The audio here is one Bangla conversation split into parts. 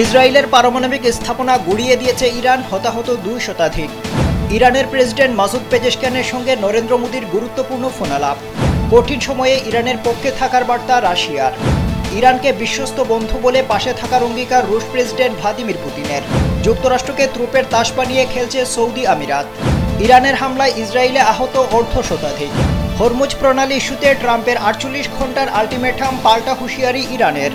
ইসরায়েলের পারমাণবিক স্থাপনা গুড়িয়ে দিয়েছে ইরান, হতাহত 2 শতাধিক। ইরানের প্রেসিডেন্ট মাসুদ পেজেশকিয়ানের সঙ্গে নরেন্দ্র মোদীর গুরুত্বপূর্ণ ফোনালাপ। কঠিন সময়ে ইরানের পক্ষে থাকার বার্তা রাশিয়ার। ইরানকে বিশ্বস্ত বন্ধু বলে পাশে থাকার অঙ্গীকার রুশ প্রেসিডেন্ট ভ্লাদিমির পুতিনের। যুক্তরাষ্ট্রকে ত্রুপের তাস বানিয়ে খেলছে সৌদি আমিরাত। ইরানের হামলায় ইসরায়েলে আহত অর্ধ শতাধিক। হরমুজ প্রণালী ইস্যুতে ট্রাম্পের 48 ঘন্টার আল্টিমেটাম, পাল্টা হুঁশিয়ারি ইরানের।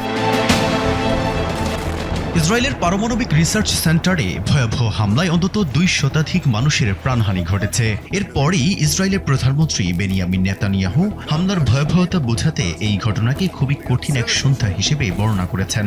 ইসরায়েলের পারমাণবিক রিসার্চ সেন্টারে ভয়াবহ হামলায় অন্তত 2 শতাধিক মানুষের প্রাণহানি ঘটেছে। এরপরই ইসরায়েলের প্রধানমন্ত্রী বেনিয়ামিন নেতানিয়াহু হামলার ভয়াবহতা বোঝাতে এই ঘটনাকে খুবই কঠিন এক সন্ধ্যা হিসেবে বর্ণনা করেছেন।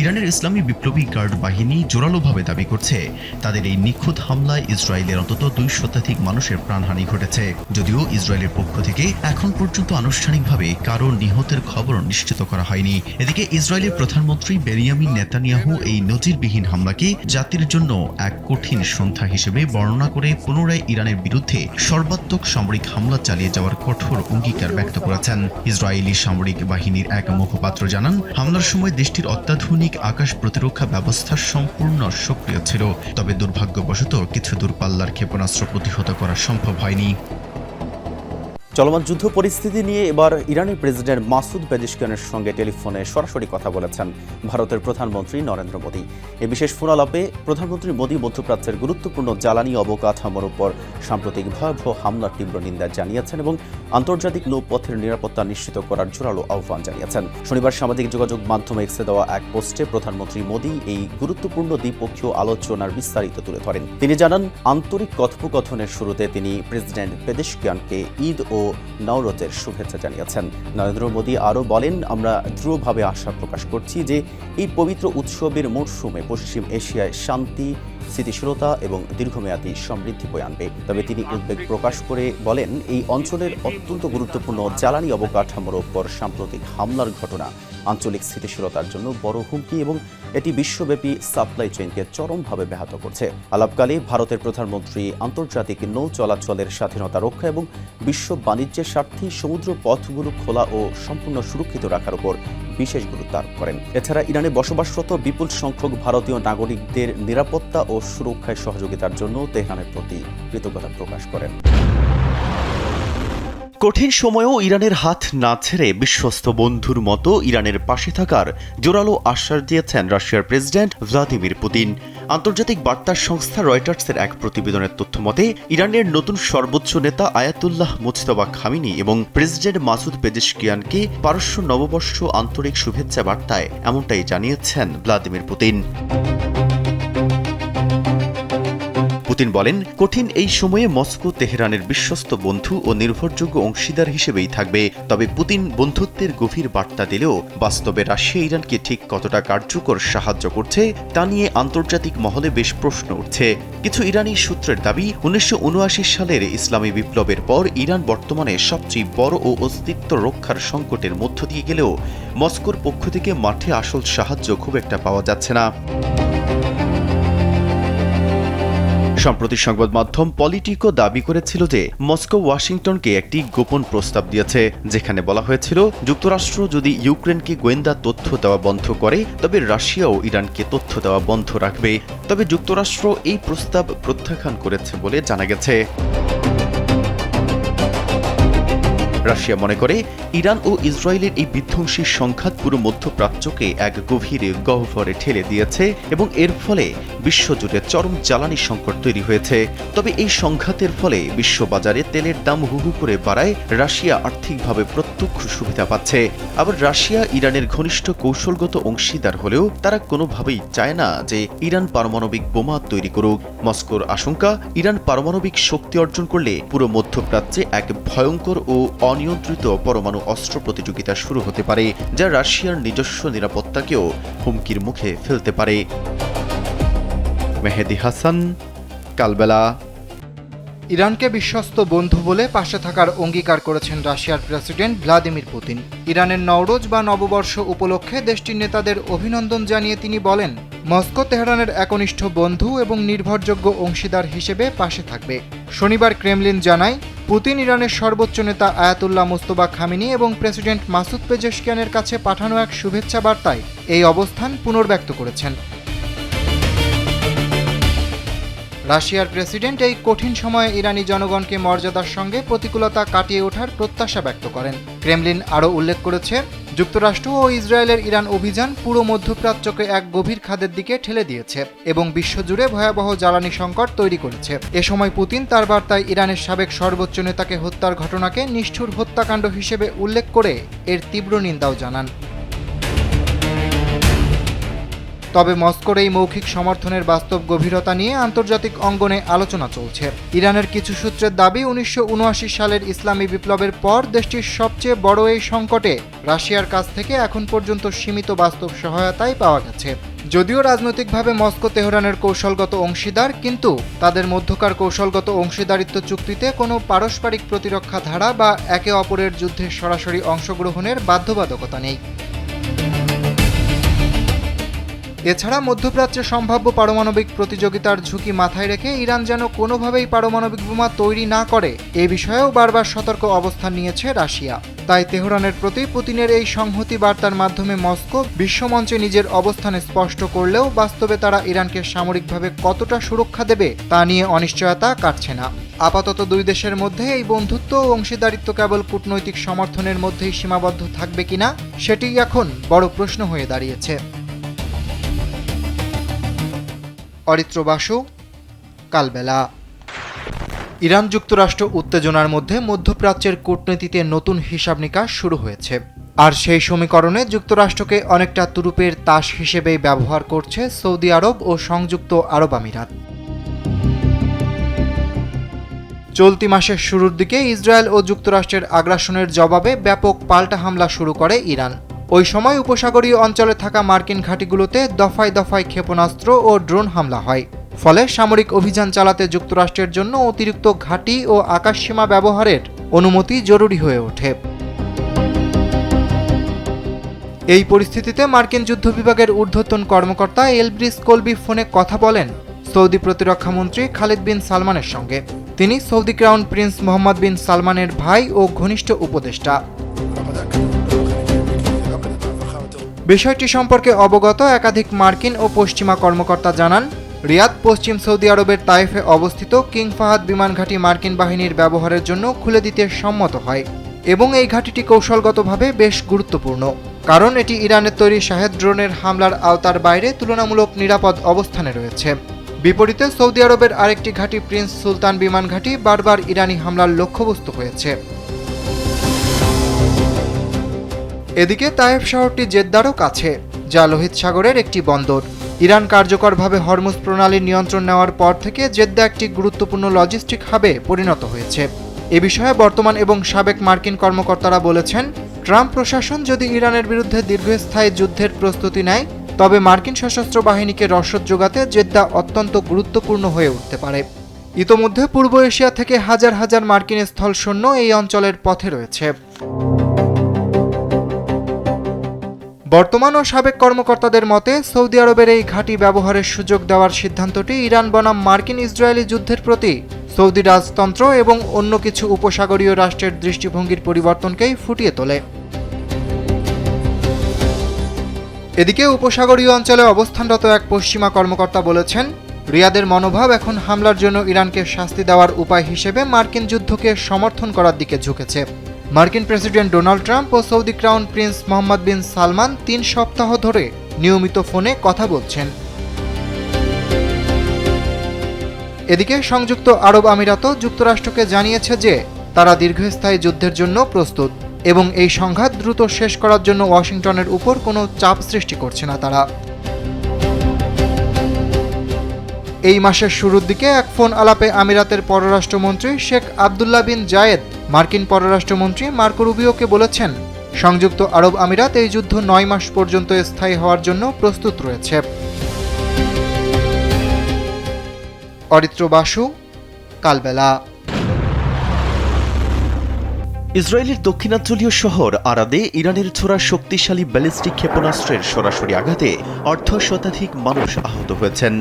ইরানের ইসলামী বিপ্লবী গার্ড বাহিনী জোরালোভাবে দাবি করছে, তাদের এই নিখুঁত হামলায় ইসরায়েলের অন্তত 2 শতাধিক মানুষের প্রাণহানি ঘটেছে। যদিও ইসরায়েলের পক্ষ থেকে এখন পর্যন্ত আনুষ্ঠানিকভাবে কারো নিহতের খবর নিশ্চিত করা হয়নি। এদিকে ইসরায়েলের প্রধানমন্ত্রী বেনিয়ামিন নেতানিয়াহু এই নজিরবিহীন হামলাকে জাতির জন্য এক কঠিন সন্ধ্যা হিসেবে বর্ণনা করে পুনরায় ইরানের বিরুদ্ধে সর্বাত্মক সামরিক হামলা চালিয়ে যাওয়ার কঠোর অঙ্গীকার ব্যক্ত করেছেন। ইসরায়েলি সামরিক বাহিনীর এক মুখপাত্র জানান, হামলার সময় দেশটির অত্যাধুনিক আকাশ প্রতিরক্ষা ব্যবস্থা সম্পূর্ণ সক্রিয় ছিল, তবে দুর্ভাগ্যবশত কিছু দূরপাল্লার ক্ষেপণাস্ত্র প্রতিহত করা সম্ভব হয়নি। চলমান যুদ্ধ পরিস্থিতি নিয়ে এবার ইরানের প্রেসিডেন্ট মাসুদ পেজেশকিয়ানের সঙ্গে টেলিফোনে সরাসরি কথা বলেছেন ভারতের প্রধানমন্ত্রী নরেন্দ্র মোদী। এ বিশেষ ফোনালাপে প্রধানমন্ত্রী মোদী মধ্যপ্রাচ্যের গুরুত্বপূর্ণ জ্বালানি অবকাঠামোর উপর সাম্প্রতিক ভয়াবহ হামলার তীব্র নিন্দা জানিয়েছেন এবং আন্তর্জাতিক নৌপথের নিরাপত্তা নিশ্চিত করার জোরালো আহ্বান জানিয়েছেন। শনিবার সামাজিক যোগাযোগ মাধ্যমে এক্সে দেওয়া এক পোস্টে প্রধানমন্ত্রী মোদী এই গুরুত্বপূর্ণ দ্বিপক্ষীয় আলোচনার বিস্তারিত তুলে ধরেন। তিনি জানান, আন্তরিক কথোপকথনের শুরুতে তিনি প্রেসিডেন্ট পেজেশকিয়ানকে ঈদ ও নওরোজের শুভেচ্ছা জানিয়েছেন। নরেন্দ্র মোদী আরও বলেন, আমরা দৃঢ়ভাবে আশা প্রকাশ করছি যে এই পবিত্র উৎসবের মরশুমে পশ্চিম এশিয়ায় শান্তি, স্থিতিশীলতা এবং দীর্ঘমেয়াদী সমৃদ্ধি বয়ে আনবে। তবে তিনি উদ্বেগ প্রকাশ করে বলেন, এই অঞ্চলের অত্যন্ত গুরুত্বপূর্ণ জ্বালানি অবকাঠামোর ওপর সাম্প্রতিক হামলার ঘটনা আঞ্চলিক স্থিতিশীলতার জন্য বড় হুমকি এবং এটি বিশ্বব্যাপী সাপ্লাই চেইনকে চরমভাবে ব্যাহত করছে। আলাপকালে ভারতের প্রধানমন্ত্রী আন্তর্জাতিক নৌ চলাচলের স্বাধীনতা রক্ষা এবং বিশ্ব বাণিজ্যের স্বার্থে সমুদ্র পথগুলো খোলা ও সম্পূর্ণ সুরক্ষিত রাখার উপর বিশেষ গুরুত্ব আরোপ করেন। এছাড়া ইরানে বসবাসরত বিপুল সংখ্যক ভারতীয় নাগরিকদের নিরাপত্তা ও সুরক্ষায় সহযোগিতার জন্য তেহরানের প্রতি কৃতজ্ঞতা প্রকাশ করেন। কঠিন সময়েও ইরানের হাত না ছেড়ে বিশ্বস্ত বন্ধুর মতো ইরানের পাশে থাকার জোরালো আশ্বাস দিয়েছেন রাশিয়ার প্রেসিডেন্ট ভ্লাদিমির পুতিন। আন্তর্জাতিক বার্তা সংস্থা রয়টার্সের এক প্রতিবেদনের তথ্য মতে, ইরানের নতুন সর্বোচ্চ নেতা আয়াতুল্লাহ মুজতবা খামেনি এবং প্রেসিডেন্ট মাসুদ পেজেশকিয়ানকে পারস্য নববর্ষ আন্তরিক শুভেচ্ছা বার্তায় এমনটাই জানিয়েছেন ভ্লাদিমির পুতিন। পুতিন বলেন, কঠিন এই সময়ে মস্কো তেহরানের বিশ্বস্ত বন্ধু ও নির্ভরযোগ্য অংশীদার হিসেবেই থাকবে। তবে পুতিন বন্ধুত্বের গভীর বার্তা দিলেও বাস্তবে রাশিয়া ইরানকে ঠিক কতটা কার্যকর সাহায্য করছে তা নিয়ে আন্তর্জাতিক মহলে বেশ প্রশ্ন উঠছে। কিছু ইরানি সূত্রের দাবি, 1979 সালের ইসলামী বিপ্লবের পর ইরান বর্তমানে সবচেয়ে বড় ও অস্তিত্ব রক্ষার সংকটের মধ্য দিয়ে গেলেও মস্কোর পক্ষ থেকে মাঠে আসল সাহায্য খুব একটা পাওয়া যাচ্ছে না। সম্প্রতি সংবাদ মাধ্যম পলিটিকো দাবি করেছিল যে মস্কো ওয়াশিংটনকে একটি গোপন প্রস্তাব দিয়েছে, যেখানে বলা হয়েছিল যুক্তরাষ্ট্র যদি ইউক্রেনকে গোয়েন্দা তথ্য দেওয়া বন্ধ করে তবে রাশিয়াও ইরানকে তথ্য দেওয়া বন্ধ রাখবে। তবে যুক্তরাষ্ট্র এই প্রস্তাব প্রত্যাখ্যান করেছে বলে জানা গেছে। রাশিয়া মনে করে, ইরান ও ইসরায়েলের এই বিধ্বংসী সংঘাত পুরো মধ্যপ্রাচ্যকে এক গভীর গহ্বরে ঠেলে দিয়েছে এবং এর ফলে বিশ্বজুড়ে চরম জ্বালানি সংকট তৈরি হয়েছে। তবে এই সংঘাতের ফলে বিশ্ববাজারে তেলের দাম হু হু করে বাড়ায় রাশিয়া আর্থিকভাবে প্রত্যক্ষ সুবিধা পাচ্ছে। আবার রাশিয়া ইরানের ঘনিষ্ঠ কৌশলগত অংশীদার হলেও তারা কোনোভাবেই চায় না যে ইরান পারমাণবিক বোমা তৈরি করুক। মস্কোর আশঙ্কা, ইরান পারমাণবিক শক্তি অর্জন করলে পুরো মধ্যপ্রাচ্যে এক ভয়ঙ্কর ও অনিয়ন্ত্রিত পরমাণু অস্ত্র প্রতিযোগিতা শুরু হতে পারে, যা রাশিয়ার নিজস্ব নিরাপত্তাকেও হুমকির মুখে ফেলতে পারে। মেহেদি হাসান, কালবেলা। ইরানকে বিশ্বস্ত বন্ধু বলে পাশে থাকার অঙ্গীকার করেছেন রাশিয়ার প্রেসিডেন্ট ভ্লাদিমির পুতিন। ইরানের নওরোজ বা নববর্ষ উপলক্ষে দেশটির নেতাদের অভিনন্দন জানিয়ে তিনি বলেন, মস্কো তেহরানের একনিষ্ঠ বন্ধু এবং নির্ভরযোগ্য অংশীদার হিসেবে পাশে থাকবে। শনিবার ক্রেমলিন জানায়, পুতিন ইরানের সর্বোচ্চ নেতা আয়াতুল্লাহ মুজতবা খামেনি এবং প্রেসিডেন্ট মাসুদ পেজেশকিয়ানের কাছে পাঠানো এক শুভেচ্ছা বার্তায় এই অবস্থান পুনর্ব্যক্ত করেছেন। রাশিয়ার প্রেসিডেন্ট এই কঠিন সময়ে ইরানি জনগণকে মর্যাদার সঙ্গে প্রতিকূলতা কাটিয়ে ওঠার প্রত্যাশা ব্যক্ত করেন। ক্রেমলিন আরও উল্লেখ করেছে, যুক্তরাষ্ট্র ও ইসরায়েলের ইরান অভিযান পুরো মধ্যপ্রাচ্যকে এক গভীর খাদের দিকে ঠেলে দিয়েছে এবং বিশ্বজুড়ে ভয়াবহ জ্বালানি সংকট তৈরি করেছে। এ সময় পুতিন তার বার্তায় ইরানের সাবেক সর্বোচ্চ নেতাকে হত্যার ঘটনাকে নিষ্ঠুর হত্যাকাণ্ড হিসেবে উল্লেখ করে এর তীব্র নিন্দাও জানান। তবে মস্কোর এই মৌখিক সমর্থনের বাস্তব গভীরতা নিয়ে আন্তর্জাতিক অঙ্গনে আলোচনা চলছে। ইরানের কিছু সূত্রের দাবি, 1979 সালের ইসলামী বিপ্লবের পর দেশটির সবচেয়ে বড় এই সংকটে রাশিয়ার কাছ থেকে এখন পর্যন্ত সীমিত বাস্তব সহায়তাই পাওয়া গেছে। যদিও রাজনৈতিকভাবে মস্কো তেহরানের কৌশলগত অংশীদার, কিন্তু তাদের মধ্যকার কৌশলগত অংশীদারিত্ব চুক্তিতে কোনো পারস্পরিক প্রতিরক্ষা ধারা বা একে অপরের যুদ্ধে সরাসরি অংশগ্রহণের বাধ্যবাধকতা নেই। এছাড়া মধ্যপ্রাচ্যে সম্ভাব্য পারমাণবিক প্রতিযোগিতার ঝুঁকি মাথায় রেখে ইরান যেন কোনোভাবেই পারমাণবিক বোমা তৈরি না করে এ বিষয়েও বারবার সতর্ক অবস্থান নিয়েছে রাশিয়া। তাই তেহরানের প্রতি পুতিনের এই সংহতি বার্তার মাধ্যমে মস্কো বিশ্বমঞ্চে নিজের অবস্থান স্পষ্ট করলেও বাস্তবে তারা ইরানকে সামরিকভাবে কতটা সুরক্ষা দেবে তা নিয়ে অনিশ্চয়তা কাটছে না। আপাতত দুই দেশের মধ্যে এই বন্ধুত্ব ও অংশীদারিত্ব কেবল কূটনৈতিক সমর্থনের মধ্যেই সীমাবদ্ধ থাকবে কিনা সেটিই এখন বড় প্রশ্ন হয়ে দাঁড়িয়েছে। অরিত্র বাসু, কালবেলা। ইরান যুক্তরাষ্ট্র উত্তেজনার মধ্যে মধ্যপ্রাচ্যের কূটনীতিতে নতুন হিসাব নিকাশ শুরু হয়েছে। আর সেই সমীকরণে যুক্তরাষ্ট্রকে অনেকটা তুরুপের তাস হিসেবেই ব্যবহার করছে সৌদি আরব ও সংযুক্ত আরব আমিরাত। চলতি মাসের শুরুর দিকে ইসরায়েল ও যুক্তরাষ্ট্রের আগ্রাসনের জবাবে ব্যাপক পাল্টা হামলা শুরু করে ইরান। ওই সময় উপসাগরীয় অঞ্চলে থাকা মার্কিন ঘাঁটিগুলোতে দফায় দফায় ক্ষেপণাস্ত্র ও ড্রোন হামলা হয়। ফলে সামরিক অভিযান চালাতে যুক্তরাষ্ট্রের জন্য অতিরিক্ত ঘাঁটি ও আকাশসীমা ব্যবহারের অনুমতি জরুরি হয়ে ওঠে। এই পরিস্থিতিতে মার্কিন যুদ্ধ বিভাগের ঊর্ধ্বতন কর্মকর্তা এলব্রিস কলবি ফোনে কথা বলেন সৌদি প্রতিরক্ষামন্ত্রী খালিদ বিন সালমানের সঙ্গে। তিনি সৌদি ক্রাউন প্রিন্স মোহাম্মদ বিন সালমানের ভাই ও ঘনিষ্ঠ উপদেষ্টা। বিষয়টি সম্পর্কে অবগত একাধিক মার্কিন ও পশ্চিমা কর্মকর্তা জানান, রিয়াদ পশ্চিম সৌদি আরবের তায়েফে অবস্থিত কিং ফাহাদ বিমান ঘাঁটি মার্কিন বাহিনীর ব্যবহারের জন্য খুলে দিতে সম্মত হয় এবং এই ঘাঁটিটি কৌশলগতভাবে বেশ গুরুত্বপূর্ণ, কারণ এটি ইরানের তৈরি শাহেদ ড্রোনের হামলার আওতার বাইরে তুলনামূলক নিরাপদ অবস্থানে রয়েছে। বিপরীতে সৌদি আরবের আরেকটি ঘাঁটি প্রিন্স সুলতান বিমান ঘাঁটি বারবার ইরানি হামলার লক্ষ্যবস্তু হয়েছে। এদিকে তায়েফ শহরটি জেদ্দারও কাছে, যা লোহিত সাগরের একটি বন্দর। ইরান কার্যকরভাবে হরমুজ প্রণালীর নিয়ন্ত্রণ নেওয়ার পর থেকে জেদ্দা একটি গুরুত্বপূর্ণ লজিস্টিক হাবে পরিণত হয়েছে। এ বিষয়ে বর্তমান এবং সাবেক মার্কিন কর্মকর্তারা বলেছেন, ট্রাম্প প্রশাসন যদি ইরানের বিরুদ্ধে দীর্ঘস্থায়ী যুদ্ধের প্রস্তুতি নেয়, তবে মার্কিন সশস্ত্র বাহিনীকে রসদ যোগাতে জেদ্দা অত্যন্ত গুরুত্বপূর্ণ হয়ে উঠতে পারে। ইতোমধ্যে পূর্ব এশিয়া থেকে হাজার হাজার মার্কিন স্থল সৈন্য এই অঞ্চলের পথে রয়েছে। বর্তমান ও সাবেক কর্মকর্তাদের মতে সৌদি আরবের এই ঘাঁটি ব্যবহারের সুযোগ দেওয়ার সিদ্ধান্তটি ইরান বনাম মার্কিন ইসরায়েলি যুদ্ধের প্রতি সৌদি রাজতন্ত্র এবং অন্য কিছু উপসাগরীয় রাষ্ট্রের দৃষ্টিভঙ্গির পরিবর্তনকেই ফুটিয়ে তোলে। এদিকে উপসাগরীয় অঞ্চলে অবস্থানরত এক পশ্চিমা কর্মকর্তা বলেছেন, রিয়াদের মনোভাব এখন হামলার জন্য ইরানকে শাস্তি দেওয়ার উপায় হিসেবে মার্কিন যুদ্ধকে সমর্থন করার দিকে ঝুঁকেছে। মার্কিন প্রেসিডেন্ট ডোনাল্ড ট্রাম্প ও সৌদি ক্রাউন প্রিন্স মোহাম্মদ বিন সালমান 3 সপ্তাহ ধরে নিয়মিত ফোনে কথা বলছেন। এদিকে সংযুক্ত আরব আমিরাতও যুক্তরাষ্ট্রকে জানিয়েছে যে তারা দীর্ঘস্থায়ী যুদ্ধের জন্য প্রস্তুত এবং এই সংঘাত দ্রুত শেষ করার জন্য ওয়াশিংটনের উপর কোনো চাপ সৃষ্টি করছে না তারা। এই মাসের শুরুর দিকে এক ফোন আলাপে আমিরাতের পররাষ্ট্রমন্ত্রী শেখ আবদুল্লাহ বিন জায়েদ মার্কিন পররাষ্ট্রমন্ত্রী মার্কো রুবিওকে বলেছেন, সংযুক্ত আরব আমিরাত এই যুদ্ধ 9 মাস পর্যন্ত স্থায়ী হওয়ার জন্য প্রস্তুত রয়েছে। অরিত্র বাসু, কালবেলা। ইসরায়েলের দক্ষিণাঞ্চলীয় শহর আরাদে ইরানের ছোড়া শক্তিশালী ব্যালিস্টিক ক্ষেপণাস্ত্রের সরাসরি আঘাতে অর্ধশতাধিক মানুষ আহত হয়েছেন।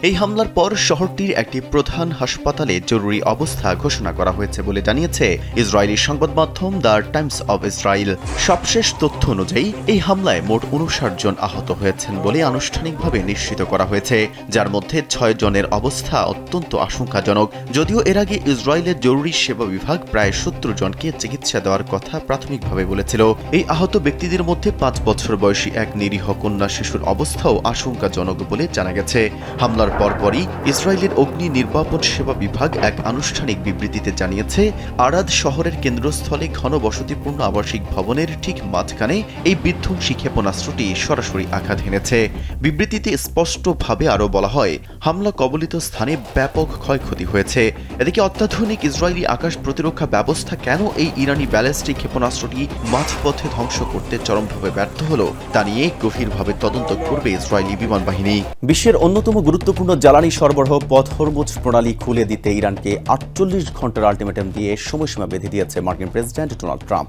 এই হামলার পর শহরটির একটি প্রধান হাসপাতালে জরুরি অবস্থা ঘোষণা করা হয়েছে বলে জানিয়েছে ইসরায়েলি সংবাদ মাধ্যম দ্য টাইমস অব ইসরায়েল। সবশেষ তথ্য অনুযায়ী এই হামলায় মোট 59 জন আহত হয়েছেন বলে আনুষ্ঠানিকভাবে নিশ্চিত করা হয়েছে, যার মধ্যে 6 জনের অবস্থা অত্যন্ত আশঙ্কাজনক। যদিও এর আগে ইসরায়েলের জরুরি সেবা বিভাগ প্রায় 70 জনকে চিকিৎসা দেওয়ার কথা প্রাথমিকভাবে বলেছিল। এই আহত ব্যক্তিদের মধ্যে 5 বছর বয়সী এক নিরীহ কন্যা শিশুর অবস্থাও আশঙ্কাজনক বলে জানা গেছে। হামলার পরপরই ইসরায়েলের অগ্নি নির্বাপন সেবা বিভাগ এক আনুষ্ঠানিক বিবৃতিতে জানিয়েছে, আরাদ শহরের কেন্দ্রস্থলে ঘনবসতিপূর্ণ আবাসিক ভবনের ঠিক মাঝখানে এই বিধ্বংসী ক্ষেপণাস্ত্রটি সরাসরি আঘাত হেনেছে। বিবৃতিতে স্পষ্টভাবে আরও বলা হয়, হামলা কবলিত স্থানে ব্যাপক ক্ষয়ক্ষতি হয়েছে। এদিকে অত্যাধুনিক ইসরায়েলি আকাশ প্রতিরক্ষা ব্যবস্থা কেন এই ইরানি ব্যালিস্টিক ক্ষেপণাস্ত্রটি মাঝপথে ধ্বংস করতে চরমভাবে ব্যর্থ হলো তা নিয়ে গভীরভাবে তদন্ত করবে ইসরায়েলি বিমান বাহিনী। বিশ্বের অন্যতম গুরুত্বপূর্ণ জ্বালানি সরবরাহ পথ হরমুজ প্রণালী খুলে দিতে ইরানকে 48 ঘন্টার আলটিমেটাম দিয়ে সময়সীমা বেঁধে দিয়েছে মার্কিন প্রেসিডেন্ট ডোনাল্ড ট্রাম্প।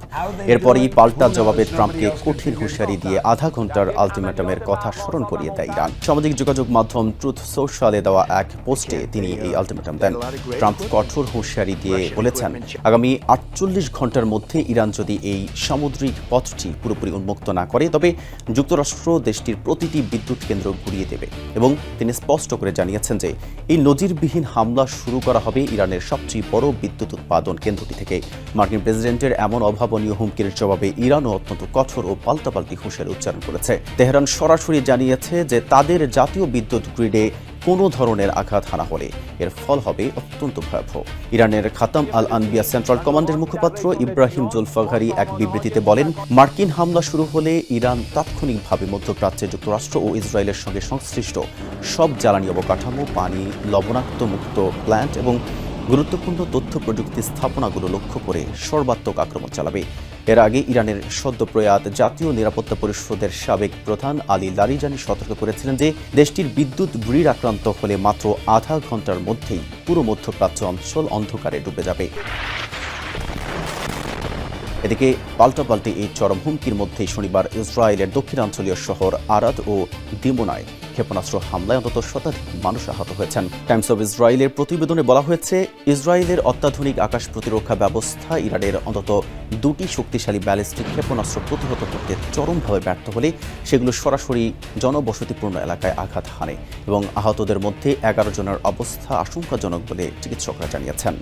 এরপরই পাল্টা জবাবে ট্রাম্পকে কঠিন হুঁশিয়ারি দিয়ে আধা ঘন্টার আলটিমেটামের কথা স্মরণ করিয়ে দেয় ইরান। সামাজিক যোগাযোগ মাধ্যম ট্রুথ সোশ্যালে দেওয়া এক পোস্টে তিনি এই আলটিমেটাম দেন। ট্রাম্প কঠোর হুঁশিয়ারি দিয়ে বলেছেন, আগামী 48 ঘন্টার মধ্যে ইরান যদি এই সামুদ্রিক পথটি পুরোপুরি উন্মুক্ত না করে তবে যুক্তরাষ্ট্র দেশটির প্রতিটি বিদ্যুৎ কেন্দ্র ঘুরিয়ে দেবে। এবং তিনি স্পষ্ট করে জানিয়েছেন যে এই নজিরবিহীন হামলা শুরু করা হবে ইরানের সবচেয়ে বড় বিদ্যুৎ উৎপাদন কেন্দ্রটি থেকে। মার্কিন প্রেসিডেন্টের এমন অভাবনীয় হুমকির জবাবে ইরানও অত্যন্ত কঠোর ও পাল্টাপাল্টি হুঁশিয়ারি উচ্চারণ করেছে। তেহরান সরাসরি জানিয়েছে যে তাদের জাতীয় বিদ্যুৎ গ্রিডে কোনো ধরনের আঘাত হানা হলে এর ফল হবে অত্যন্ত ভয়াবহ। ইরানের খাতাম আল আনবিয়া সেন্ট্রাল কমান্ডের মুখপাত্র ইব্রাহিম জুলফাগারি এক বিবৃতিতে বলেন, মার্কিন হামলা শুরু হলে ইরান তাৎক্ষণিকভাবে মধ্যপ্রাচ্যে যুক্তরাষ্ট্র ও ইসরায়েলের সঙ্গে সংশ্লিষ্ট সব জ্বালানি অবকাঠামো, পানি, লবণাক্ত মুক্ত প্ল্যান্ট এবং গুরুত্বপূর্ণ তথ্য প্রযুক্তি স্থাপনাগুলো লক্ষ্য করে সর্বাত্মক আক্রমণ চালাবে। এর আগে ইরানের সদ্যপ্রয়াত জাতীয় নিরাপত্তা পরিষদের সাবেক প্রধান আলী লারিজানি সতর্ক করেছিলেন যে দেশটির বিদ্যুৎ গ্রিড আক্রান্ত হলে মাত্র আধা ঘন্টার মধ্যেই পুরো মধ্যপ্রাচ্য অঞ্চল অন্ধকারে ডুবে যাবে। এদিকে পাল্টাপাল্টি এই চরম হুমকির মধ্যেই শনিবার ইসরায়েলের দক্ষিণাঞ্চলীয় শহর আরাদ ও দিমোনায় ক্ষেপণাস্ত্র হামলায় অন্তত শতাধিক মানুষ আহত হয়েছেন। টাইমস অব ইসরায়েলের প্রতিবেদনে বলা হয়েছে, ইসরায়েলের অত্যাধুনিক আকাশ প্রতিরক্ষা ব্যবস্থা ইরানের অন্তত 2টি শক্তিশালী ব্যালিস্টিক ক্ষেপণাস্ত্র প্রতিহত করতে চরমভাবে ব্যর্থ হলে সেগুলো সরাসরি জনবসতিপূর্ণ এলাকায় আঘাত হানে এবং আহতদের মধ্যে 11 জনের অবস্থা আশঙ্কাজনক বলে চিকিৎসকরা জানিয়েছেন।